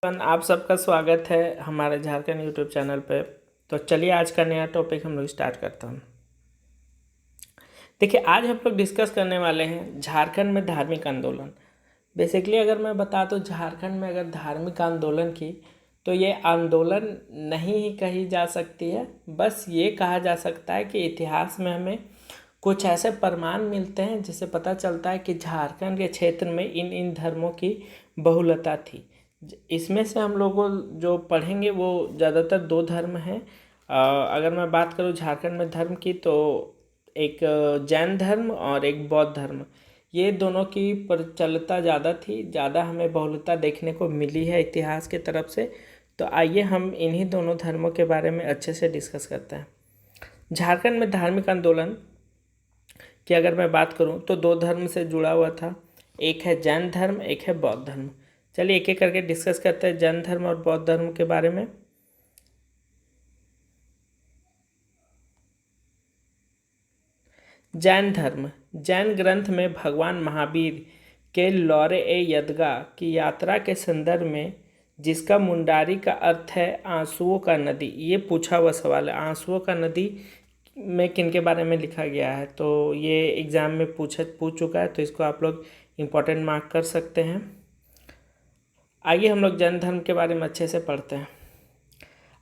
आप सबका स्वागत है हमारे झारखंड यूट्यूब चैनल पे। तो चलिए आज का नया टॉपिक हम लोग स्टार्ट करते हैं। देखिए, आज हम लोग डिस्कस करने वाले हैं झारखंड में धार्मिक आंदोलन। बेसिकली अगर मैं बता दूँ झारखंड में अगर धार्मिक आंदोलन की, तो ये आंदोलन नहीं ही कही जा सकती है, बस ये कहा जा सकता है कि इतिहास में हमें कुछ ऐसे प्रमाण मिलते हैं जिससे पता चलता है कि झारखंड के क्षेत्र में इन धर्मों की बहुलता थी। इसमें से हम लोगों जो पढ़ेंगे वो ज़्यादातर दो धर्म हैं। अगर मैं बात करूँ झारखंड में धर्म की, तो एक जैन धर्म और एक बौद्ध धर्म, ये दोनों की प्रचलता ज़्यादा थी, ज़्यादा हमें बहुलता देखने को मिली है इतिहास की तरफ से। तो आइए हम इन्हीं दोनों धर्मों के बारे में अच्छे से डिस्कस करते हैं। झारखंड में धार्मिक आंदोलन की अगर मैं बात करूं तो दो धर्म से जुड़ा हुआ था, एक है जैन धर्म, एक है बौद्ध धर्म। चलिए एक एक करके डिस्कस करते हैं जैन धर्म और बौद्ध धर्म के बारे में। जैन धर्म, जैन ग्रंथ में भगवान महावीर के लौरे ए यदगा की यात्रा के संदर्भ में, जिसका मुंडारी का अर्थ है आंसुओं का नदी। ये पूछा हुआ सवाल है, आंसुओं का नदी में किन के बारे में लिखा गया है, तो ये एग्ज़ाम में पूछ चुका है, तो इसको आप लोग इम्पोर्टेंट मार्क कर सकते हैं। आइए हम लोग जैन धर्म के बारे में अच्छे से पढ़ते हैं।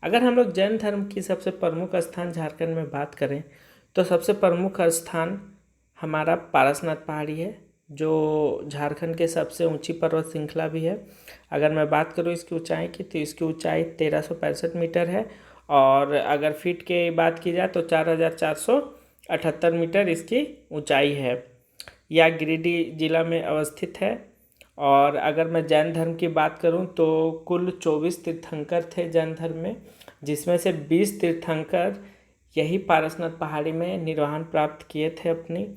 अगर हम लोग जैन धर्म की सबसे प्रमुख स्थान झारखंड में बात करें, तो सबसे प्रमुख स्थान हमारा पारसनाथ पहाड़ी है, जो झारखंड के सबसे ऊंची पर्वत श्रृंखला भी है। अगर मैं बात करूँ इसकी ऊंचाई की, तो इसकी ऊंचाई 1365 मीटर है, और अगर फीट की बात की जाए तो 4478 मीटर इसकी ऊंचाई है। यह गिरिडीह जिला में अवस्थित है। और अगर मैं जैन धर्म की बात करूं तो कुल 24 तीर्थंकर थे जैन धर्म में, जिसमें से 20 तीर्थंकर यही पारसनाथ पहाड़ी में निर्वाण प्राप्त किए थे अपनी।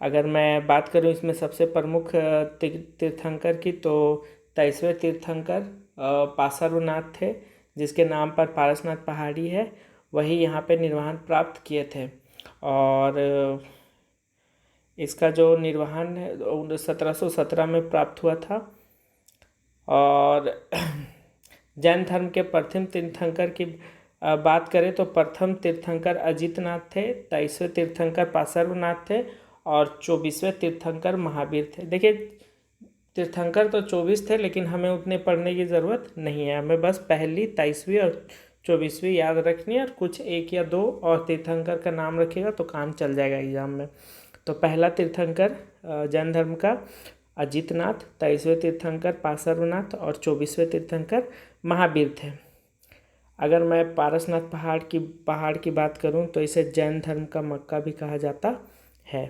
अगर मैं बात करूं इसमें सबसे प्रमुख तीर्थंकर की, तो 23वें तीर्थंकर पार्श्वनाथ थे, जिसके नाम पर पारसनाथ पहाड़ी है, वही यहाँ पे निर्वाण प्राप्त किए थे। और इसका जो निर्वहन है 1717 में प्राप्त हुआ था। और जैन धर्म के प्रथम तीर्थंकर की बात करें तो प्रथम तीर्थंकर अजितनाथ थे, 23वें तीर्थंकर पार्श्वनाथ थे, और 24वें तीर्थंकर महावीर थे। देखिए, तीर्थंकर तो 24 थे, लेकिन हमें उतने पढ़ने की ज़रूरत नहीं है, हमें बस पहली 23वीं और 24वीं याद रखनी है, और कुछ एक या दो और तीर्थंकर का नाम रखिएगा तो काम चल जाएगा एग्जाम में। तो पहला तीर्थंकर जैन धर्म का अजितनाथ, 23वें तीर्थंकर पार्श्वनाथ, और 24वें तीर्थंकर महावीर थे। अगर मैं पारसनाथ पहाड़ की बात करूं तो इसे जैन धर्म का मक्का भी कहा जाता है।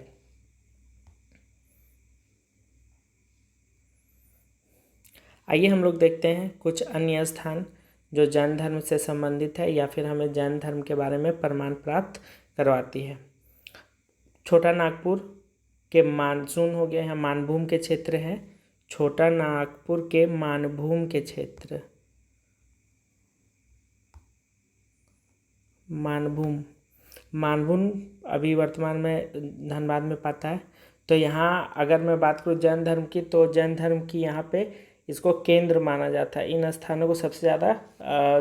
आइए हम लोग देखते हैं कुछ अन्य स्थान जो जैन धर्म से संबंधित है या फिर हमें जैन धर्म के बारे में प्रमाण प्राप्त करवाती है। छोटा नागपुर के मानसून हो गया, यहाँ मानभूम के क्षेत्र है। छोटा नागपुर के मानभूम के क्षेत्र, मानभूम अभी वर्तमान में धनबाद में पाता है। तो यहाँ अगर मैं बात करूँ जैन धर्म की, तो जैन धर्म की यहाँ पे इसको केंद्र माना जाता है। इन स्थानों को सबसे ज़्यादा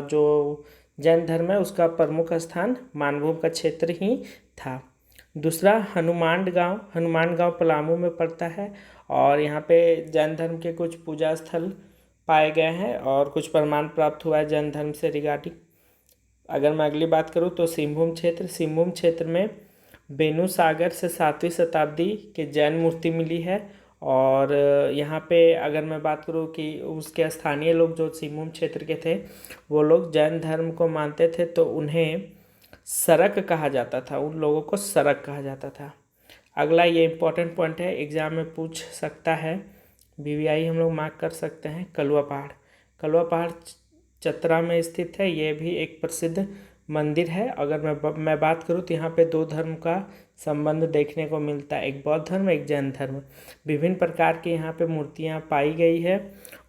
जो जैन धर्म है उसका प्रमुख स्थान मानभूम का क्षेत्र ही था। दूसरा हनुमान गांव पलामू में पड़ता है, और यहाँ पे जैन धर्म के कुछ पूजा स्थल पाए गए हैं और कुछ प्रमाण प्राप्त हुआ है जैन धर्म से रिगार्डिंग। अगर मैं अगली बात करूँ तो सिंहभूम क्षेत्र में बेनू सागर से 7वीं शताब्दी के जैन मूर्ति मिली है। और यहाँ पे अगर मैं बात करूँ कि उसके स्थानीय लोग जो सिंहभूम क्षेत्र के थे, वो लोग जैन धर्म को मानते थे, तो उन्हें सरक कहा जाता था, उन लोगों को सरक कहा जाता था। अगला ये इम्पोर्टेंट पॉइंट है, एग्जाम में पूछ सकता है, वीवीआई हम लोग मार्क कर सकते हैं। कलवा पहाड़ चतरा में स्थित है, ये भी एक प्रसिद्ध मंदिर है। अगर मैं बात करूँ तो यहाँ पे दो धर्म का संबंध देखने को मिलता है, एक बौद्ध धर्म, एक जैन धर्म। विभिन्न प्रकार की यहाँ पे मूर्तियाँ पाई गई है।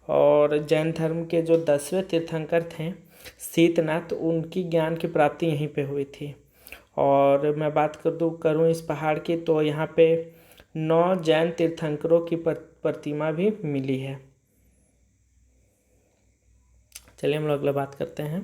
और जैन धर्म के जो 10वें तीर्थंकर थे शीतनाथ, उनकी ज्ञान की प्राप्ति यहीं पे हुई थी। और मैं बात करूँ इस पहाड़ की, तो यहाँ पे 9 जैन तीर्थंकरों की प्रतिमा भी मिली है। चलिए हम लोग अगला बात करते हैं।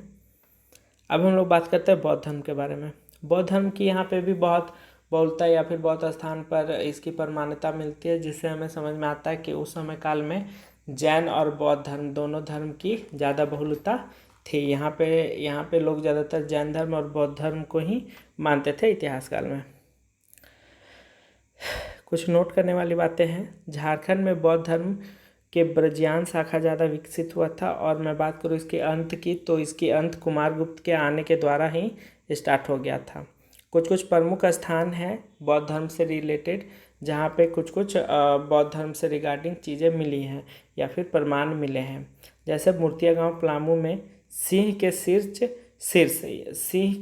अब हम लोग बात करते हैं बौद्ध धर्म के बारे में। बौद्ध धर्म की यहाँ पे भी बहुत बहुलता या फिर बहुत स्थान पर इसकी पर मान्यता मिलती है, जिससे हमें समझ में आता है कि उस समय काल में जैन और बौद्ध धर्म दोनों धर्म की ज़्यादा बहुलता थी। यहाँ पे लोग ज़्यादातर जैन धर्म और बौद्ध धर्म को ही मानते थे इतिहास काल में। कुछ नोट करने वाली बातें हैं। झारखंड में बौद्ध धर्म के ब्रजियान शाखा ज़्यादा विकसित हुआ था, और मैं बात करूँ इसके अंत की, तो इसकी अंत कुमारगुप्त के आने के द्वारा ही स्टार्ट हो गया था। कुछ प्रमुख स्थान हैं बौद्ध धर्म से रिलेटेड, जहाँ पे कुछ बौद्ध धर्म से रिगार्डिंग चीज़ें मिली हैं या फिर प्रमाण मिले हैं। जैसे मूर्तिया गांव पलामू में सिंह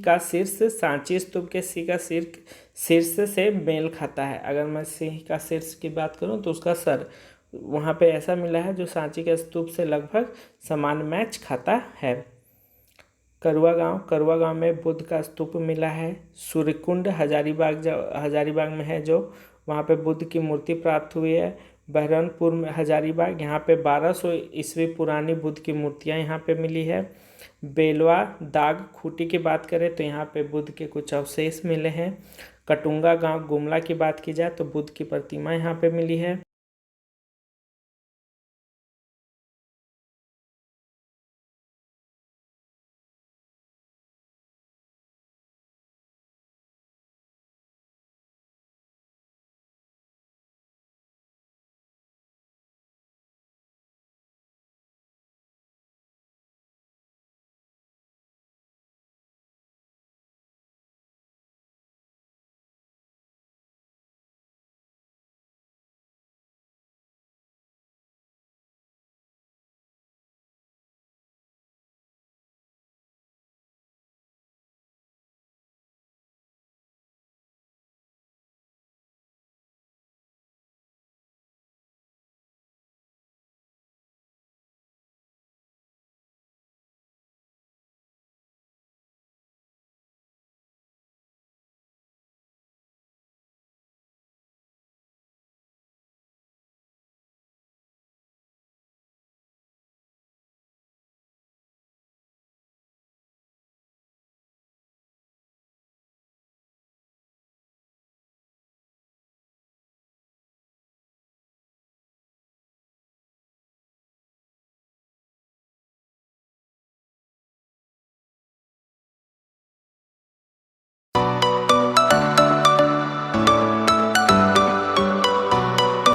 का शीर्ष सांची स्तूप के सिंह का शीर्ष से मेल खाता है। अगर मैं सिंह का शीर्ष की बात करूं तो उसका सर वहाँ पे ऐसा मिला है जो सांची के स्तूप से लगभग समान मैच खाता है। करुआ गांव में बुद्ध का स्तूप मिला है। सूर्यकुंड हजारीबाग में है, जो वहाँ पे बुद्ध की मूर्ति प्राप्त हुई है। बहरनपुर में हजारीबाग, यहाँ पे 1200 ईस्वी पुरानी बुद्ध की मूर्तियाँ यहाँ पे मिली है। बेलवा दाग खूंटी की बात करें तो यहाँ पे बुद्ध के कुछ अवशेष मिले हैं। कटुंगा गांव गुमला की बात की जाए तो बुद्ध की प्रतिमा यहाँ पे मिली है।